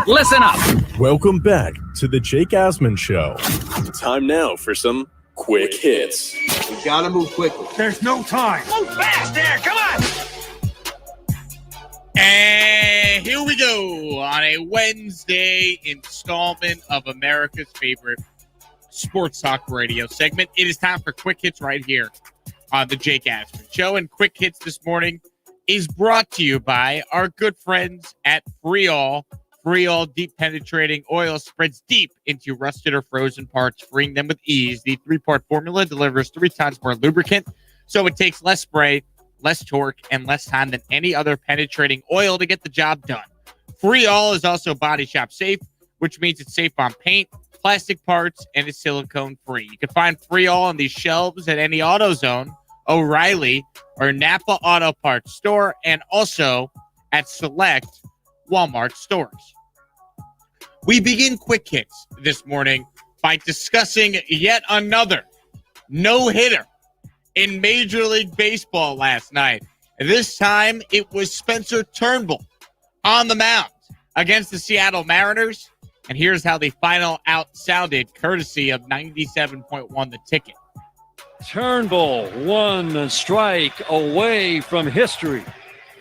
Listen up. Welcome back to the Jake Asman Show. Time now for some quick hits. We gotta move quickly. There's no time. Move fast there. Come on. And here we go on a Wednesday installment of America's favorite sports talk radio segment. It is time for quick hits right here on the Jake Asman Show. And quick hits this morning is brought to you by our good friends at Free All. Free All deep penetrating oil spreads deep into rusted or frozen parts, freeing them with ease. The 3-part formula delivers 3 times more lubricant, so it takes less spray, less torque, and less time than any other penetrating oil to get the job done. Free All is also body shop safe, which means it's safe on paint, plastic parts, and is silicone free. You can find Free All on these shelves at any AutoZone, O'Reilly, or Napa Auto Parts store, and also at select Walmart stores. We begin quick hits this morning by discussing yet another no-hitter in Major League Baseball last night. This time it was Spencer Turnbull on the mound against the Seattle Mariners. And here's how the final out sounded, courtesy of 97.1 The Ticket. Turnbull, 1 strike away from history.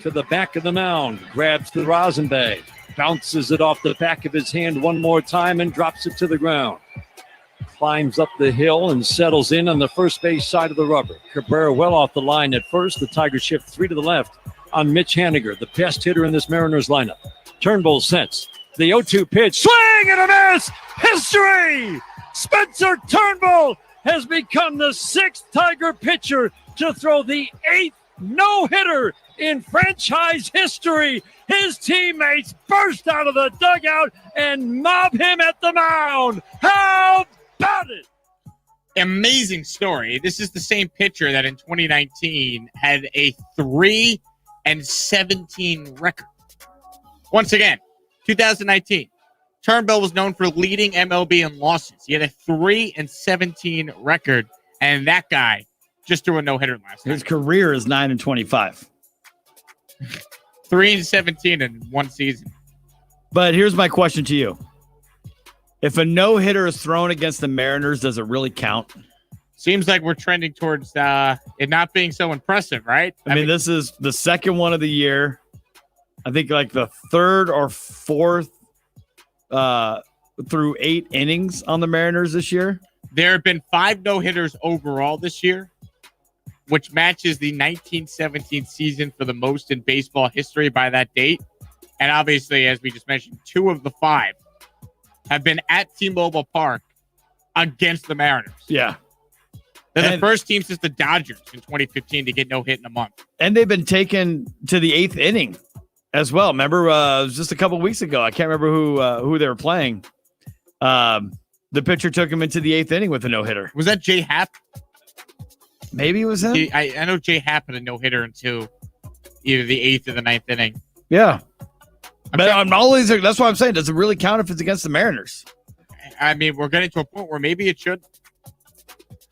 To the back of the mound, grabs the rosin bag, bounces it off the back of his hand one more time and drops it to the ground. Climbs up the hill and settles in on the first base side of the rubber. Cabrera well off the line at first. The Tigers shift 3 to the left on Mitch Haniger, the best hitter in this Mariners lineup. Turnbull sets the 0-2 pitch. Swing and a miss! History! Spencer Turnbull has become the 6th Tiger pitcher to throw the 8th no-hitter in franchise history. His teammates burst out of the dugout and mob him at the mound. How about it? Amazing story. This is the same pitcher that in 2019 had a 3-17 record. Once again, 2019, Turnbull was known for leading MLB in losses. He had a 3-17 record, and that guy just threw a no-hitter last night. His career is 9-25. 3-17 in one season. But here's my question to you. If a no-hitter is thrown against the Mariners, does it really count? Seems like we're trending towards it not being so impressive, right? I mean, this is the second one of the year. I think like the 3rd or 4th through 8 innings on the Mariners this year. There have been 5 no-hitters overall this year, which matches the 1917 season for the most in baseball history by that date. And obviously, as we just mentioned, 2 of the 5 have been at T-Mobile Park against the Mariners. Yeah. They're the first team since the Dodgers in 2015 to get no hit in a month. And they've been taken to the 8th inning as well. Remember, it was just a couple of weeks ago. I can't remember who they were playing. The pitcher took him into the 8th inning with a no-hitter. Was that Jay Happ? Maybe it was him. I know Jay Happ had a no-hitter into either the 8th or the 9th inning. Yeah. That's why I'm saying, does it really count if it's against the Mariners? I mean, we're getting to a point where maybe it should.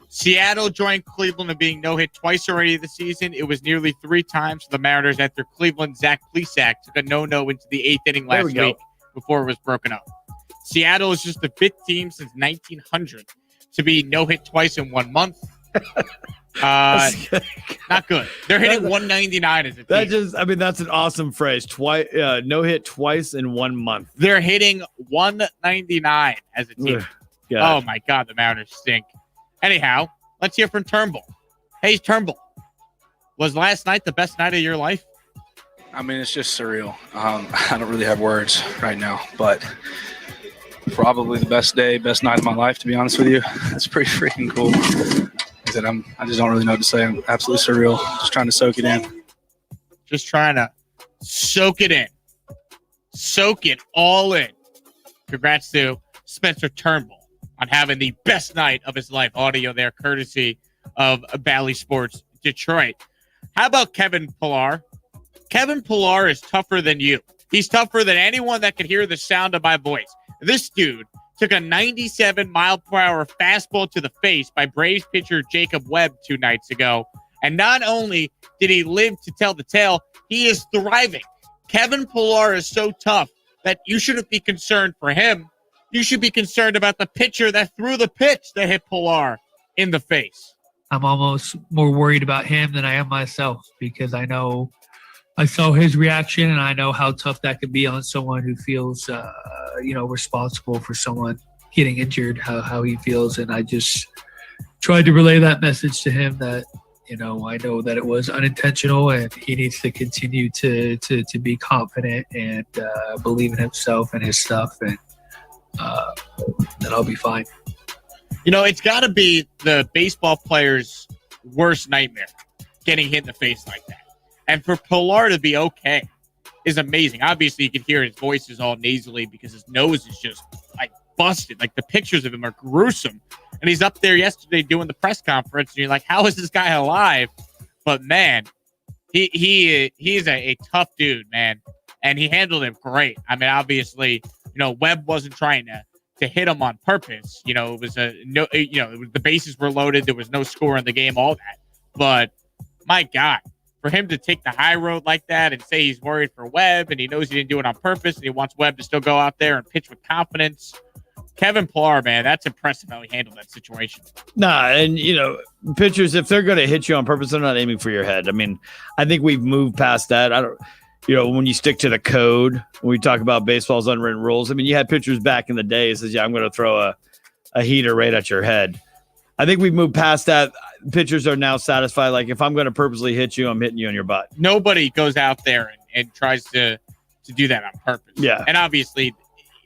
Seattle joined Cleveland in being no-hit twice already this season. It was nearly 3 times for the Mariners after Cleveland. Zach Plesac took a no-no into the 8th inning last week before it was broken up. Seattle is just the 5th team since 1900 to be no-hit twice in 1 month. Not good. They're hitting 199 as a team. That's an awesome phrase. No hit twice in 1 month. They're hitting 199 as a team. Oh my God, the Mariners stink. Anyhow, let's hear from Turnbull. Hey, Turnbull, was last night the best night of your life? I mean, it's just surreal. I don't really have words right now, but probably the best night of my life, to be honest with you. It's pretty freaking cool. I just don't really know what to say. I'm absolutely surreal. Just trying to soak it in. Just trying to soak it in. Soak it all in. Congrats to Spencer Turnbull on having the best night of his life. Audio there, courtesy of Bally Sports Detroit. How about Kevin Pillar? Kevin Pillar is tougher than you. He's tougher than anyone that can hear the sound of my voice. This dude took a 97-mile-per-hour fastball to the face by Braves pitcher Jacob Webb 2 nights ago. And not only did he live to tell the tale, he is thriving. Kevin Pillar is so tough that you shouldn't be concerned for him. You should be concerned about the pitcher that threw the pitch that hit Pilar in the face. I'm almost more worried about him than I am myself because I saw his reaction and I know how tough that could be on someone who feels, responsible for someone getting injured, how he feels. And I just tried to relay that message to him that, I know that it was unintentional and he needs to continue to be confident and believe in himself and his stuff, and then I'll be fine. It's got to be the baseball player's worst nightmare, getting hit in the face like that. And for Pilar to be okay is amazing. Obviously, you can hear his voice is all nasally because his nose is just like busted. Like the pictures of him are gruesome. And he's up there yesterday doing the press conference, and you're like, how is this guy alive? But man, he's a tough dude, man. And he handled him great. I mean, obviously, Webb wasn't trying to hit him on purpose. It was the bases were loaded. There was no score in the game, all that. But my God, for him to take the high road like that and say he's worried for Webb and he knows he didn't do it on purpose and he wants Webb to still go out there and pitch with confidence. Kevin Pilar, man, that's impressive how he handled that situation. Nah, and pitchers, if they're going to hit you on purpose, they're not aiming for your head. I mean, I think we've moved past that. When you stick to the code, when we talk about baseball's unwritten rules, I mean, you had pitchers back in the day that says, I'm going to throw a heater right at your head. I think we've moved past that. Pitchers are now satisfied. Like, if I'm going to purposely hit you, I'm hitting you on your butt. Nobody goes out there and tries to do that on purpose. Yeah. And obviously,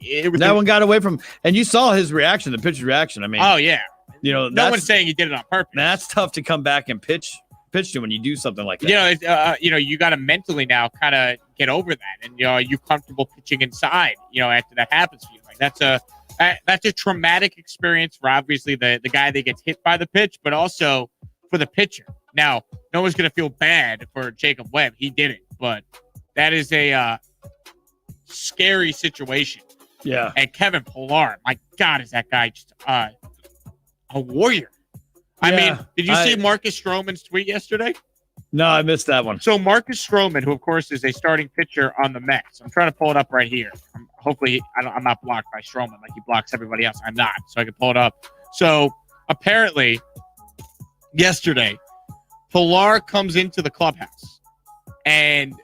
that one got away from, and you saw his reaction, the pitcher's reaction. I mean, oh yeah, no one's saying he did it on purpose. That's tough to come back and pitch to when you do something like that. You got to mentally now kind of get over that, and are you comfortable pitching inside? After that happens for you, like that's a traumatic experience for obviously the guy that gets hit by the pitch, but also for the pitcher. Now, no one's gonna feel bad for Jacob Webb. He did it, but that is a scary situation. Yeah. And Kevin Pilar, my God, is that guy just a warrior? I mean, did you see Marcus Stroman's tweet yesterday? No, I missed that one. So Marcus Stroman, who of course is a starting pitcher on the Mets, I'm trying to pull it up right here. Hopefully, I'm not blocked by Stroman like he blocks everybody else. I'm not, so I can pull it up. So apparently, yesterday, Pilar comes into the clubhouse, and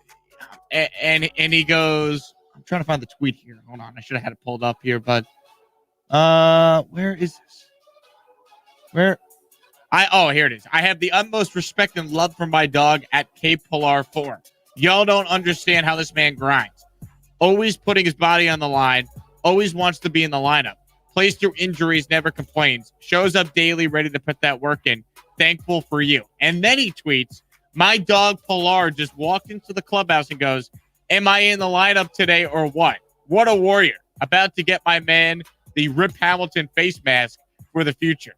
he goes. I'm trying to find the tweet here. Hold on. I should have had it pulled up here, but where is this? Here it is. I have the utmost respect and love for my dog at Cape Pilar 4. Y'all don't understand how this man grinds. Always putting his body on the line. Always wants to be in the lineup. Plays through injuries, never complains. Shows up daily, ready to put that work in. Thankful for you. And then he tweets, my dog Pilar just walked into the clubhouse and goes, am I in the lineup today or what? What a warrior. About to get my man the Rip Hamilton face mask for the future.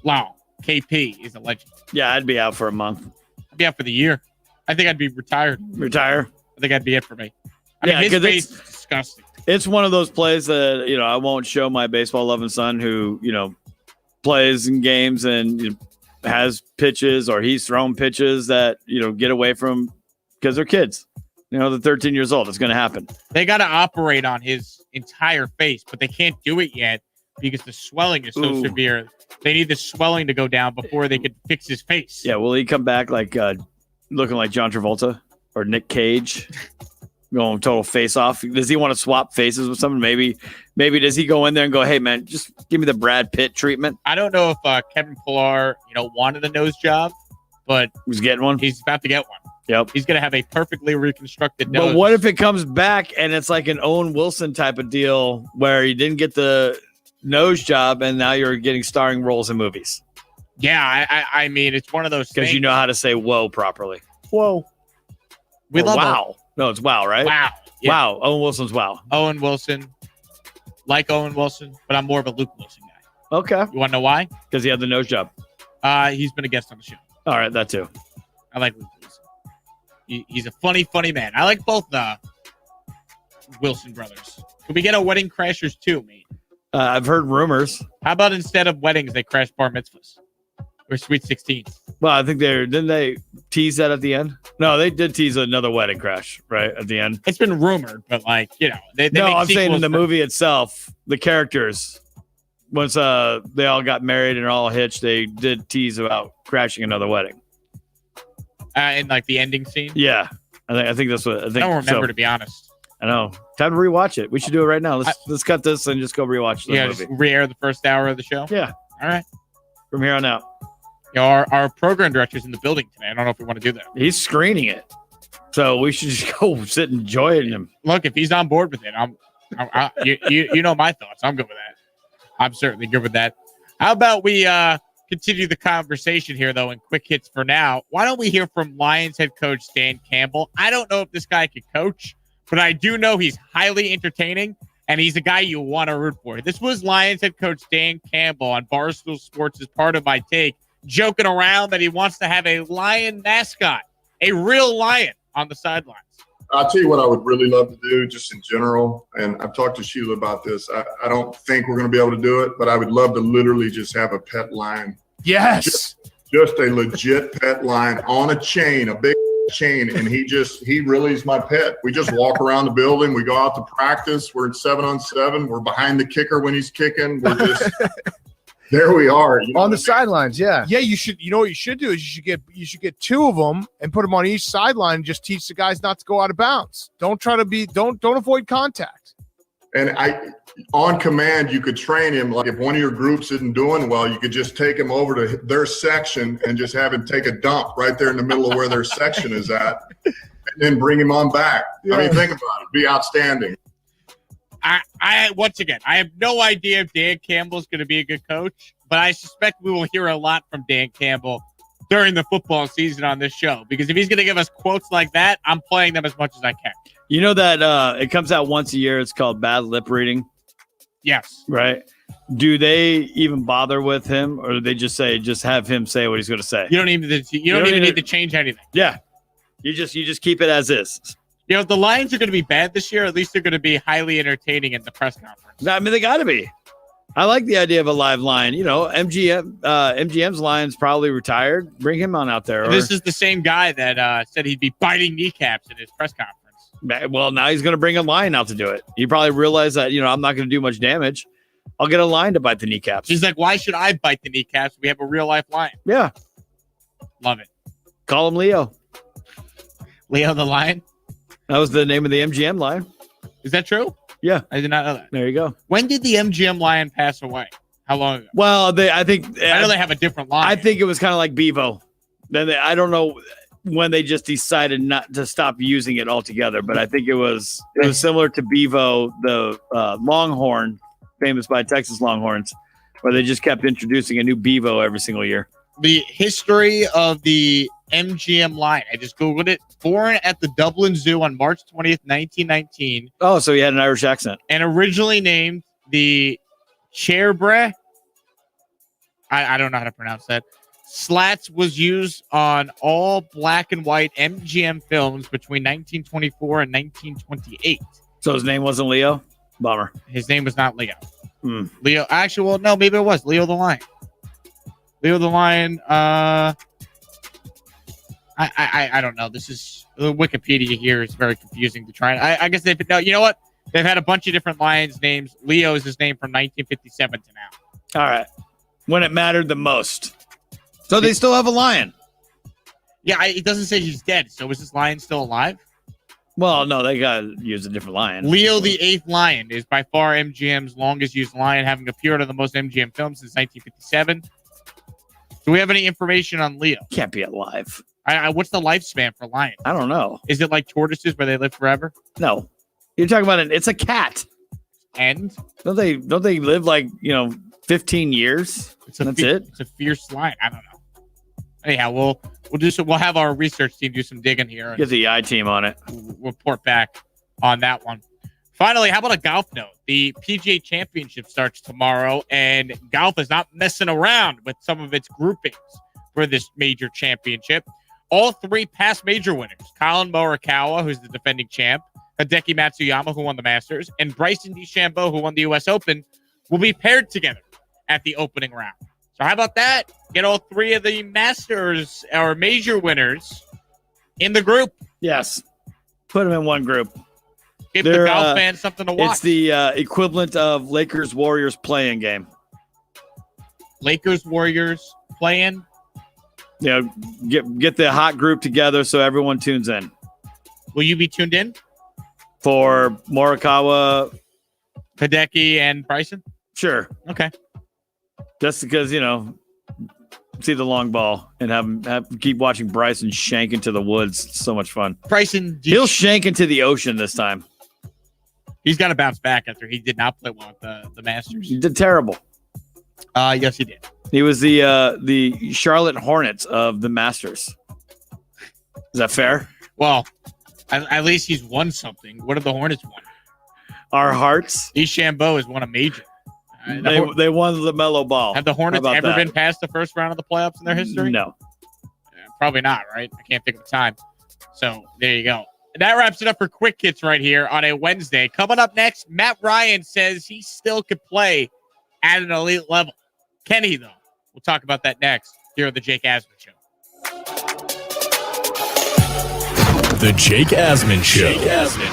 Wow. KP is a legend. Yeah, I'd be out for a month. I'd be out for the year. I think I'd be retired. Retire? I think that'd be it for me. I mean, his face is disgusting. It's one of those plays that, I won't show my baseball-loving son who, plays in games and has pitches or he's thrown pitches that, get away from because they're kids. They're 13 years old. It's going to happen. They got to operate on his entire face, but they can't do it yet because the swelling is so severe. They need the swelling to go down before they could fix his face. Yeah, will he come back like looking like John Travolta or Nick Cage? Going total face off. Does he want to swap faces with someone? Maybe does he go in there and go, hey, man, just give me the Brad Pitt treatment? I don't know if Kevin Pilar, wanted a nose job, but he's getting one. He's about to get one. Yep. He's going to have a perfectly reconstructed nose. But what if it comes back and it's like an Owen Wilson type of deal where you didn't get the nose job and now you're getting starring roles in movies? Yeah, I mean, it's one of those things. Because you know how to say whoa properly. Whoa. We love wow. No, it's wow, right? Wow. Yeah. Wow. Owen Wilson's wow. Owen Wilson. Like Owen Wilson, but I'm more of a Luke Wilson guy. Okay. You want to know why? Because he had the nose job. He's been a guest on the show. All right, that too. I like Luke Wilson. He's a funny man. I like both the Wilson brothers. Could we get a Wedding Crashers too, mate? I've heard rumors. How about instead of weddings, they crash bar mitzvahs or sweet 16s? Well, I think didn't they tease that at the end? No, they did tease another wedding crash, right? At the end. It's been rumored, but like, they No, make I'm saying in the sequels movie itself, the characters, once they all got married and all hitched, they did tease about crashing another wedding. in like the ending scene. Yeah. I think that's what I think. I don't remember, so. to be honest. I know. Time to rewatch it. We should do it right now. Let's cut this and just go rewatch the movie. Just re-air the first hour of the show. Yeah. All right. From here on out. Our program director's in the building today. I don't know if we want to do that. He's screening it. So we should just go sit and enjoy it. Look, if he's on board with it, you know my thoughts. I'm good with that. I'm certainly good with that. How about we continue the conversation here, though, in quick hits for now. Why don't we hear from Lions head coach Dan Campbell? I don't know if this guy could coach, but I do know he's highly entertaining, and he's a guy you want to root for. This was Lions head coach Dan Campbell on Barstool Sports as part of my take, joking around that he wants to have a lion mascot, a real lion on the sidelines. I'll tell you what I would really love to do just in general, and I've talked to Sheila about this. I don't think we're going to be able to do it, but I would love to literally just have a pet lion. Yes. Just a legit pet lion on a chain, a big chain, and he really is my pet. We just walk around the building. We go out to practice. We're in 7-on-7. We're behind the kicker when he's kicking. We're just there we are. You know On the sidelines, yeah. Yeah, you should. You know what you should do is you should get two of them and put them on each sideline and just teach the guys not to go out of bounds. Don't avoid contact. And on command, you could train him. Like if one of your groups isn't doing well, you could just take him over to their section and just have him take a dump right there in the middle of where their section is at, and then bring him on back. Yeah. I mean, think about it. Be outstanding. I once again, I have no idea if Dan Campbell is going to be a good coach, but I suspect we will hear a lot from Dan Campbell during the football season on this show, because if he's going to give us quotes like that, I'm playing them as much as I can. You know that it comes out once a year. It's called Bad Lip Reading. Yes. Right. Do they even bother with him, or do they just have him say what he's going to say? You don't even need to change anything. Yeah. You just keep it as is. You know, if the Lions are going to be bad this year, at least they're going to be highly entertaining in the press conference. I mean, they got to be. I like the idea of a live lion. You know, MGM's lion's probably retired. Bring him on out there. This is the same guy that said he'd be biting kneecaps in his press conference. Well, now he's going to bring a lion out to do it. He probably realized that, I'm not going to do much damage. I'll get a lion to bite the kneecaps. He's like, why should I bite the kneecaps? We have a real life lion. Yeah. Love it. Call him Leo. Leo the lion? That was the name of the MGM lion. Is that true? Yeah. I did not know that. There you go. When did the MGM lion pass away? How long ago? Well, I know they have a different lion. I think it was kind of like Bevo. Then I don't know when they just decided not to stop using it altogether, but I think it was similar to Bevo, the Longhorn, famous by Texas Longhorns, where they just kept introducing a new Bevo every single year. The history of the MGM lion. I just Googled it. Born at the Dublin Zoo on March 20th, 1919. Oh, so he had an Irish accent. And originally named the Chairbre. I don't know how to pronounce that. Slats was used on all black and white MGM films between 1924 and 1928. So his name wasn't Leo? Bummer. His name was not Leo. Leo. Actually, well, no, maybe it was Leo the Lion. Leo the Lion. I don't know. This is the Wikipedia here is very confusing to try. I guess they've no. You know what? They've had a bunch of different lions names. Leo is his name from 1957 to now. All right. When it mattered the most. So they still have a lion. Yeah, it doesn't say he's dead. So is this lion still alive? Well, no, they got to use a different lion. Leo the Eighth Lion is by far MGM's longest used lion, having appeared on the most MGM films since 1957. Do we have any information on Leo? Can't be alive. What's the lifespan for lions? I don't know. Is it like tortoises where they live forever? No. You're talking about it's a cat. And don't they live like, 15 years? That's it. It's a fierce lion. I don't know. Anyhow, we'll do some. We'll have our research team do some digging here. Get the I team on it. We'll report back on that one. Finally, how about a golf note? The PGA Championship starts tomorrow, and golf is not messing around with some of its groupings for this major championship. All three past major winners, Colin Morikawa, who's the defending champ, Hideki Matsuyama, who won the Masters, and Bryson DeChambeau, who won the U.S. Open, will be paired together at the opening round. So how about that? Get all three of the Masters or major winners in the group. Yes. Put them in one group. Give the golf fans something to watch. It's the equivalent of Lakers-Warriors playing game. Lakers-Warriors playing. You know, get the hot group together so everyone tunes in. Will you be tuned in? For Morikawa, Hideki and Bryson? sure. Okay. Just because, you know, see the long ball and have keep watching Bryson shank into the woods. It's so much fun. Bryson, He'll shank into the ocean this time. he's got to bounce back after he did not play well at the Masters. He did terrible. Yes, he did. He was the Charlotte Hornets of the Masters. Is that fair? Well, at least he's won something. What have the Hornets won? Our hearts. DeChambeau has won a major. They won the mellow ball. Have the Hornets How about ever that? been past the first round of the playoffs in their history? No. Probably not, right? I can't think of the time. So there you go. And that wraps it up for Quick Hits right here on a Wednesday. Coming up next, Matt Ryan says he still could play at an elite level. Can he, though? We'll talk about that next here on the Jake Asman Show. The Jake Asman Show.